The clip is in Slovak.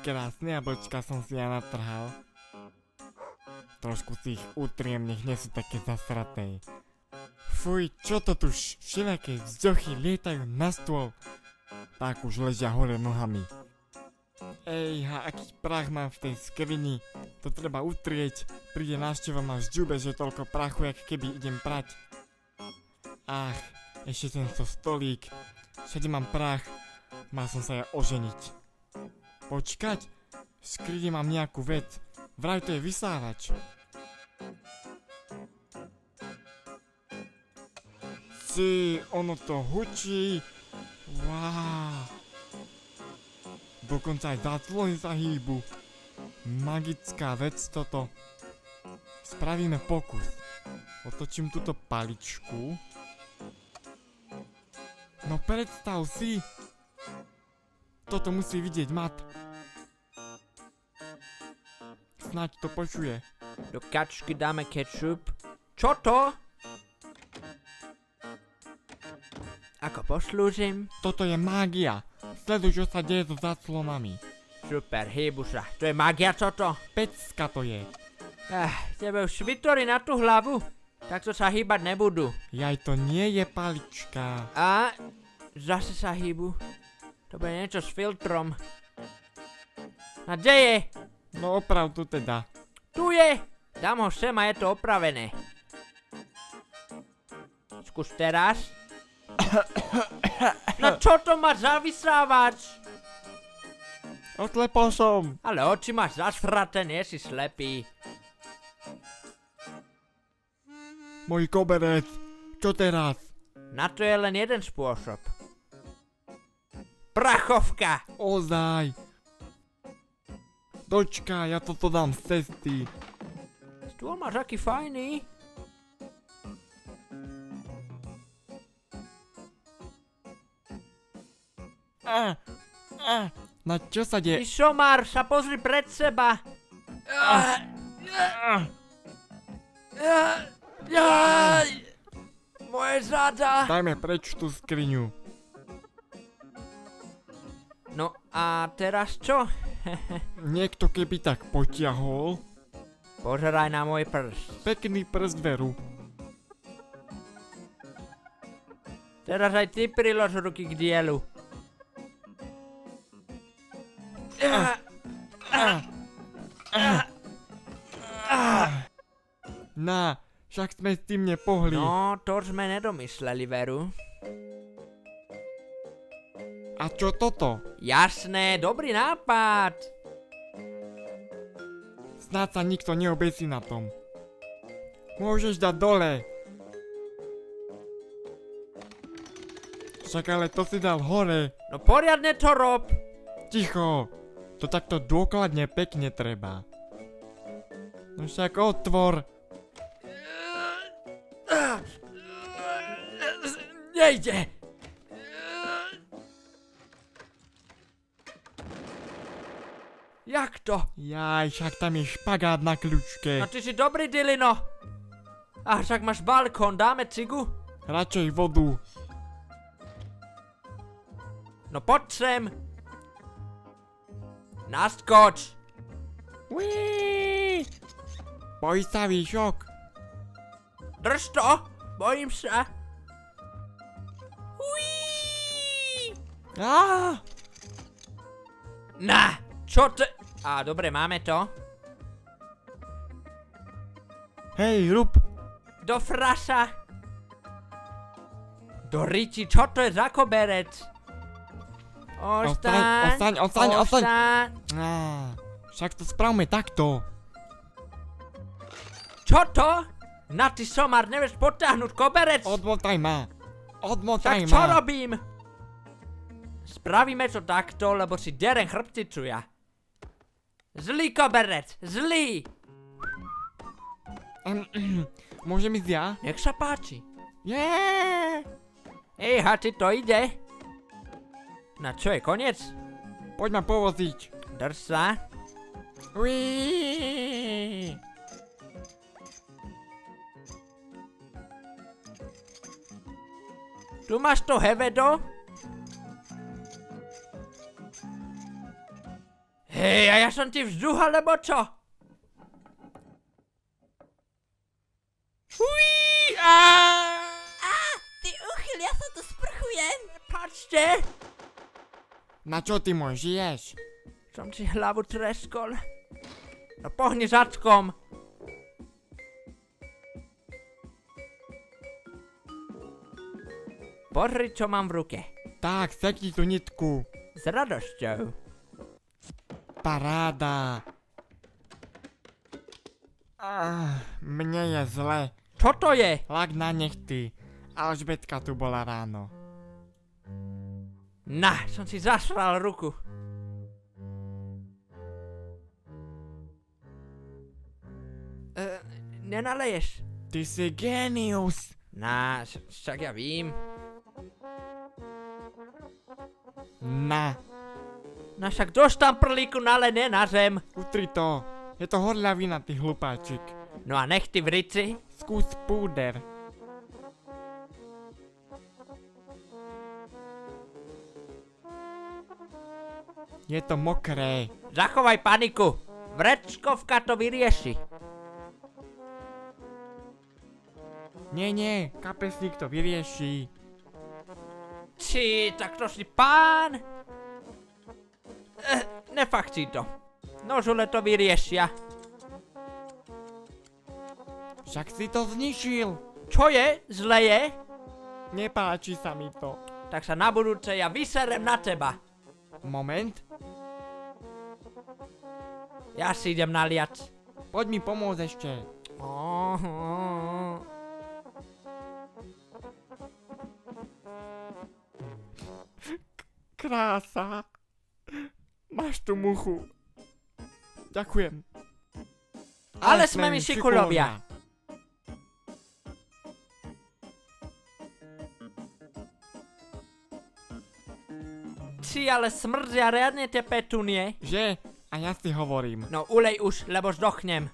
Krásne jablčka som si ja natrhal. Trošku si ich utriem, nech nie sú také zasraté. Fuj, čo to tu všelijaké vzduchy lietajú na stôl. Tak už ležia hore nohami. Aký prach mám v tej skrini. To treba utrieť. Príde návšteva ma vžďube, že toľko prachu, jak keby idem prať. Ach, ešte tento stolík. Všade mám prach. Mal som sa ja oženiť. Počkať, v skrini mám nejakú vec. Vraj to je vysávač. Ono to hučí. Wow. Dokonca aj záclony sa hýbu. Magická vec toto. Spravíme pokus. Otočím túto paličku. No predstav si. Toto musí vidieť Mat. Snáď to počuje. Do kačky dáme kečup. Čo to? Ako poslúžim? Toto je mágia. Sleduj, čo sa deje so záclonami. Super, hýbu sa. To je magia, čo to? Pecka to je. Tebe už vytvorí na tú hlavu. Takto sa hýbať nebudú. Jaj, to nie je palička. A zase sa hýbu. To bude niečo s filtrom. A kde je? No oprav tu teda. Tu je! Dám ho sem a je to opravené. Skús teraz. No čo to máš za vysávač? Otlepol som. Ale oči máš zasraté, nie si slepý. Môj koberec. Čo teraz? Na to je len jeden spôsob. Prachovka! Ozaj. Dočkaj, ja toto dám z cesty. Stôl máš aký fajný. Na čo sa Ty deje? šomár, sa pozri pred seba. Moje zada. Dajme preč tú skriňu. No a teraz čo? Niekto keby tak potiahol. Pozeraj na môj prst. Pekný prst veru. Teraz aj ty prilož ruky k dielu. Však sme s tým nepohli. No, to sme nedomysleli, veru. A čo toto? Jasné, dobrý nápad. Snáď sa nikto neobesí na tom. Môžeš dať dole. Však ale to si dal hore. No poriadne to rob. Ticho. To takto dôkladne pekne treba. No však otvor. Nejde. Jak to? Jaj, však tam je špagát na kľúčke. No ty si dobrý, Dilino. A však máš balkón, dáme cigu? Radšej vodu. No poď sem. Naskoč. Uííí. Poistavý šok. Drž to. Bojím sa. Uííí. Na, čo to? Á, dobre, máme to. Hej, Rup. Do frasa. Do riti, čo to je za koberec? Ostaň. Však to spravme takto. Čo to? Na ty somár, nevieš potiahnuť koberec? Odmotaj ma. Tak čo robím? Spravíme to takto, lebo si derem chrbticu ja. Zlý koberec, zlý. Môžem ísť ja? Nech sa páči. Yeah. Hati, to ide. Na čo je koniec? Poď ma povoziť. Drž sa. Uííí. Tu máš to hevedo. Hej, a ja som ti vzduch, alebo čo? Fuj! Ty uchyl, ja sa tu sprchujem. Pačte! Na čo ty môj žiješ? Som si hlavu treskol. No pohni zadkom. Pozri, čo mám v ruke. Tak, sekni tú nitku. S radosťou. Paráda. Mne je zle. Čo to je? Lak na nechty. Alžbetka tu bola ráno. Na, som si zasral ruku. Nenaleješ? Ty si génius. Na, však ja vím. Na, No však doš tam prlíku nalené na zem. utri to. Je to horľavina, ty hlupáčik. No a nech ty v rici. Skús púder. Je to mokré. Zachovaj paniku. Vrečkovka to vyrieši. Nie, kapesník to vyrieši. Či, tak to si pán. Nefakt si to. Nožule to vyriešia. Však si to zničil. Čo je? Zle je? Nepáči sa mi to. Tak sa na budúce ja vyserem na teba. Moment, Ja si idem naliať. poď mi pomôcť ešte. Krása. Máš tu muchu. Ďakujem. Ale sme my šikulovia. Či ale smrdia riadne tie petunie. Že? A ja si hovorím. No ulej už, lebo zdochnem.